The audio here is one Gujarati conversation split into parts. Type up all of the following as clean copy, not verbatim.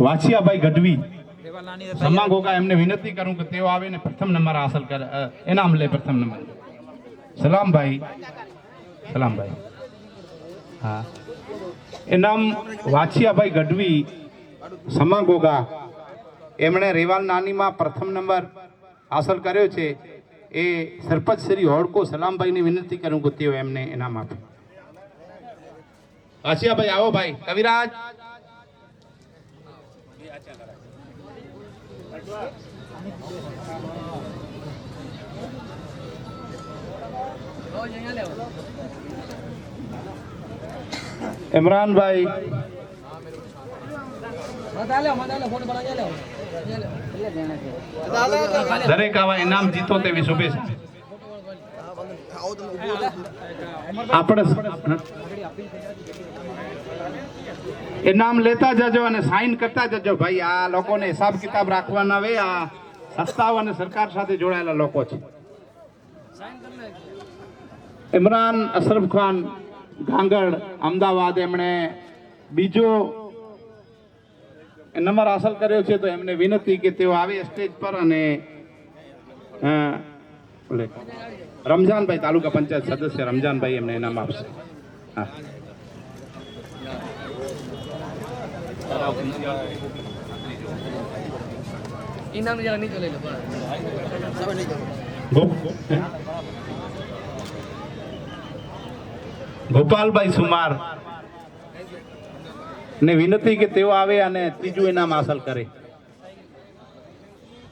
વાછિયાભાઈ ગઢવી સમા ગોગા એમને વિનંતી કરું કે તેઓ આવે ને પ્રથમ નંબર હાંસલ કરે, ઇનામ લે પ્રથમ નંબર. સલામભાઈ હા, ઇનામ વાછિયાભાઈ ગઢવી સમા ગોગા એમણે રેવાલ નાનીમાં પ્રથમ નંબર હાંસલ કર્યો છે. એ સરપંચ શ્રી હોડકો સલામભાઈને વિનંતી કરું કે તેઓ એમને ઇનામ આપે. વાછિયાભાઈ આવો ભાઈ. કવિરાજ ઇમરાનભાઈ દરેક આવા ઇનામ જીતો તેવી શુભેચ્છા. આપણે ઇનામ લેતા જજો અને સાઇન કરતા જજો ભાઈ. આ લોકોને હિસાબ કિતાબ રાખવાના આવે. આ સંસ્થાઓ અને સરકાર સાથે જોડાયેલા લોકો છે. ઇમરાન અશરફ ખાન ગાંગડ અમદાવાદ એમણે બીજો નંબર હાંસલ કર્યો છે, તો એમને વિનંતી કે તેઓ આવે સ્ટેજ પર અને રમજાનભાઈ તાલુકા પંચાયત સદસ્ય રમજાનભાઈ એમને ઇનામ આપશે. હા, ઇનામ જરા નીચે લઈ લો. ગોપાલભાઈ સુમાર ને વિનંતી કે તેઓ આવે અને ત્રીજું ઇનામ હાંસલ કરે.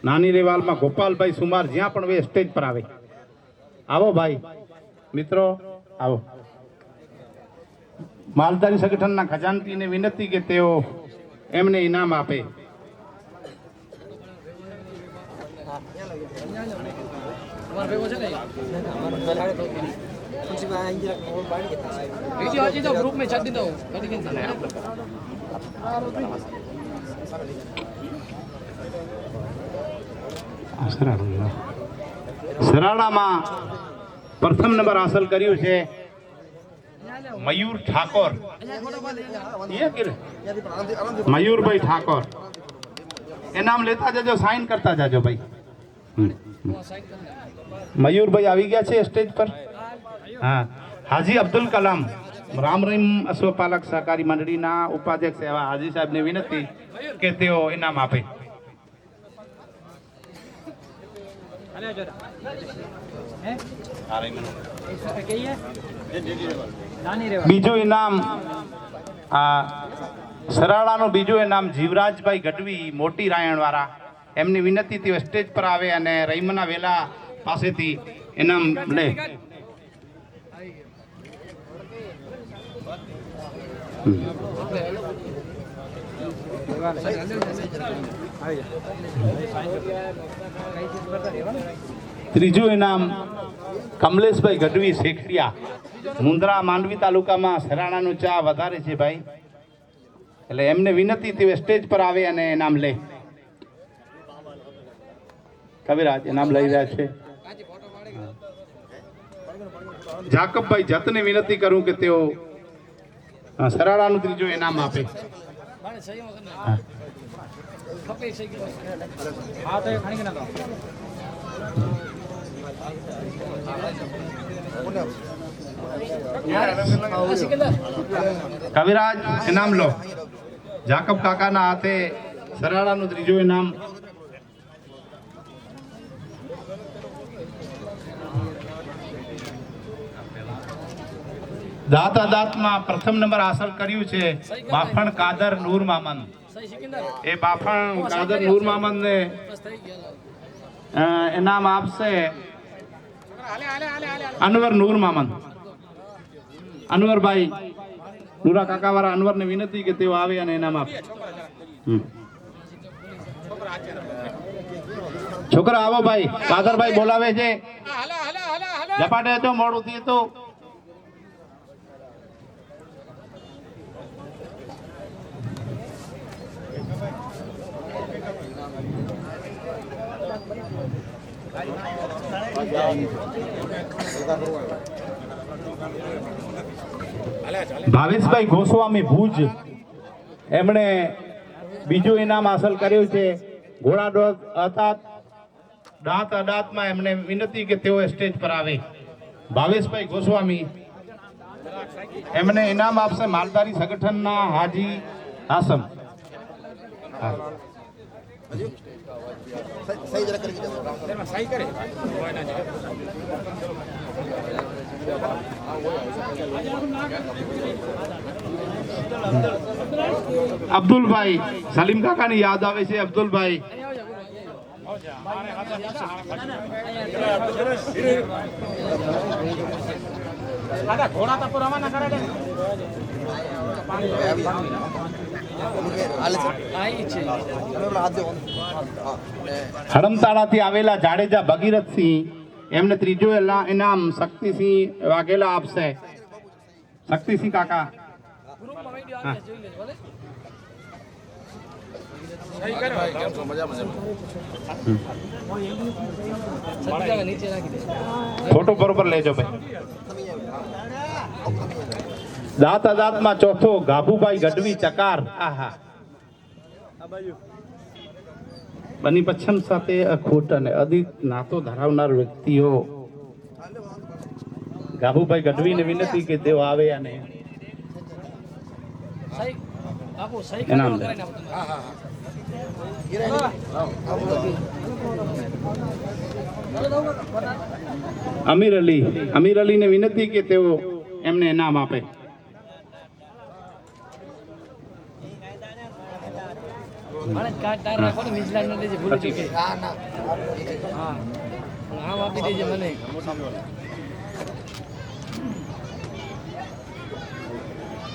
નાની રેવાલમાં ગોપાલભાઈ સુમાર જ્યાં પણ વે સ્ટેજ પર આવે. આવો ભાઈ મિત્રો, આવો. માલધારી સંગઠનના ખજાનચીને વિનંતી કે તેઓ એમને ઇનામ આપે. સરાડામાં પ્રથમ નંબર હાંસલ કર્યું છે મયુર ઠાકોર. મયુરભાઈ ઠાકોર ઇનામ લેતા જજો, સાઇન કરતા જજો ભાઈ. મયુરભાઈ આવી ગયા છે સ્ટેજ પર. હા, હાજી અબ્દુલ કલામ રામ રહીમ અશ્વપાલક સહકારી મંડળીના ઉપાધ્યક્ષ એવા હાજી સાહેબને વિનંતી કે તેઓ ઇનામ આપે. બીજું ઇનામ સરાડાનું બીજું ઇનામ જીવરાજભાઈ ગઢવી મોટી રાયણવાળા એમની વિનંતી તેઓ સ્ટેજ પર આવે અને રહીમના વેલા પાસેથી ઇનામ લે. ત્રીજું ઇનામ કમલેશભાઈ ગઢવી શેખડિયા મુંદ્રા માંડવી તાલુકામાં સરાણાનું ચા વધારે છે ભાઈ, એટલે એમને વિનંતી તેઓ સ્ટેજ પર આવે અને ઇનામ લે. કવિરાજ ઇનામ લઈ રહ્યા છે. જાકબભાઈ જતને વિનંતી કરું કે તેઓ સરાડાનું ત્રીજું ઇનામ આપે. કવિરાજ ઇનામ લો. જાકબ કાકાના હાથે સરાડાનું ત્રીજું ઇનામ. દાંતમાં પ્રથમ નંબર હાંસલ કર્યું છે બાફણ કાદર નૂર મામન. એ બાફણ કાદર નૂર મામન ને ઇનામ આપશે અનવર નૂર મામન. અનવરભાઈ નૂરા કાકાવાળા અનવરને વિનંતી કે તેઓ આવે અને ઇનામ આપે. છોકરા આવો ભાઈ. કાદરભાઈ બોલાવે છે. ઝપાટે તો મોડું થયું તો ભાવેશભાઈ ગોસ્વામી ભુજ એમણે બીજું ઇનામ હાંસલ કર્યું છે. ઘોડા દાંત અદાંતમાં એમણે વિનંતી કે તેઓ સ્ટેજ પર આવે. ભાવેશભાઈ ગોસ્વામી એમને ઇનામ આપશે માલધારી સંગઠનના હાજી આસમ. હા. અબ્દુલભાઈ સલીમ કાકાની યાદ આવે છે. અબ્દુલભાઈ હડમતાળાથી આવેલા જાડેજા ભગીરથસિંહ એમને ત્રીજું ઇનામ શક્તિસિંહ વાઘેલા આપશે. શક્તિસિંહ કાકા હા. ફોટો બરોબર લેજો ભાઈ. દાંત અદાંતમાં ચોથો ગાભુભાઈ ગઢવી ચકાર. આહા બની પચ્છમ સાથે અખોટ અને અધિક નાતો ધરાવનાર વ્યક્તિઓ ગાભુભાઈ ગઢવીને વિનંતી કે તેઓ આવે અને ઇનામ દે. અમીર અલીને વિનંતી કે તેઓ એમને ઇનામ આપે.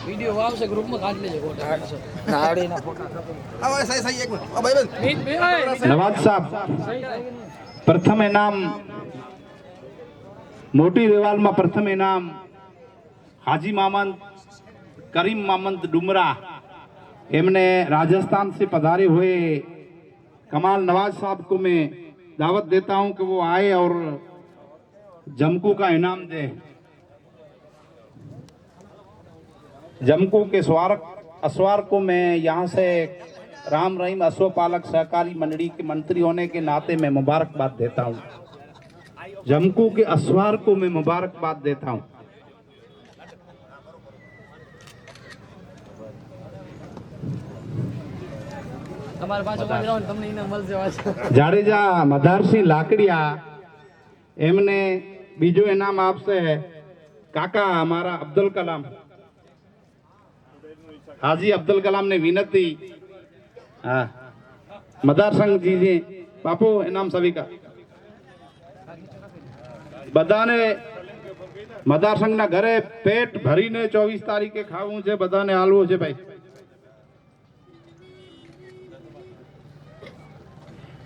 વિડિયો આવશે ગ્રુપમાં કાઢ લેજો નવાજ સાહેબ પ્રથમ ઇનામ मोटी रेवाल में प्रथम इनाम हाजी मामंद करीम मामंद डुमरा एमने राजस्थान से पधारे हुए कमाल नवाज साहब को मैं दावत देता हूं कि वो आए और जमकू का इनाम दे. जमकू के अस्वार को मैं यहाँ से राम रहीम अश्वपालक सहकारी मंडली के मंत्री होने के नाते मैं मुबारकबाद देता हूँ. जमकू के अस्वार को मैं मुबारकबाद देता हूँ. जाडेजा मधारसिंह लाकड़िया एमने बीजो इनाम आपसे काका हमारा अब्दुल कलाम हाजी अब्दुल कलाम ने विनती. हाँ मदार संघ जी बापू इनाम सभी का बधाने मदार संघ ना घरे पेट भरीने 24 तारीखे खावू छे. बधाने हालवू छे भाई.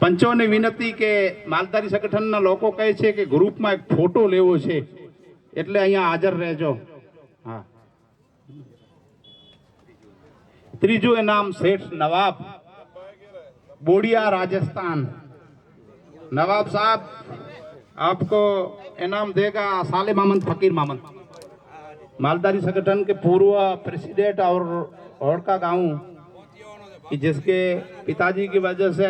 पंचों ने विनती के मालधारी संगठन ना लोको कहे छे के ग्रुप में एक फोटो लेवो छे एटले अहींया हाजर रहेजो. हाँ त्रीजो इनाम सेठ नवाब बोडिया राजस्थान. नवाब साहब आपको इनाम देगा साले मामंद फकीर मामंद मालधारी संगठन के पूर्व प्रेसिडेंट और होड़का गांव कि जिसके पिताजी की वजह से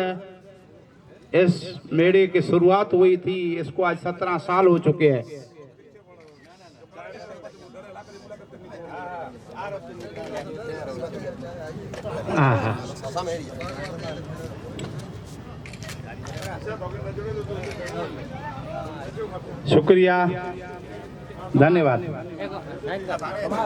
इस मेले की शुरुआत हुई थी. इसको आज 17 साल हो चुके हैं. शुक्रिया धन्यवाद.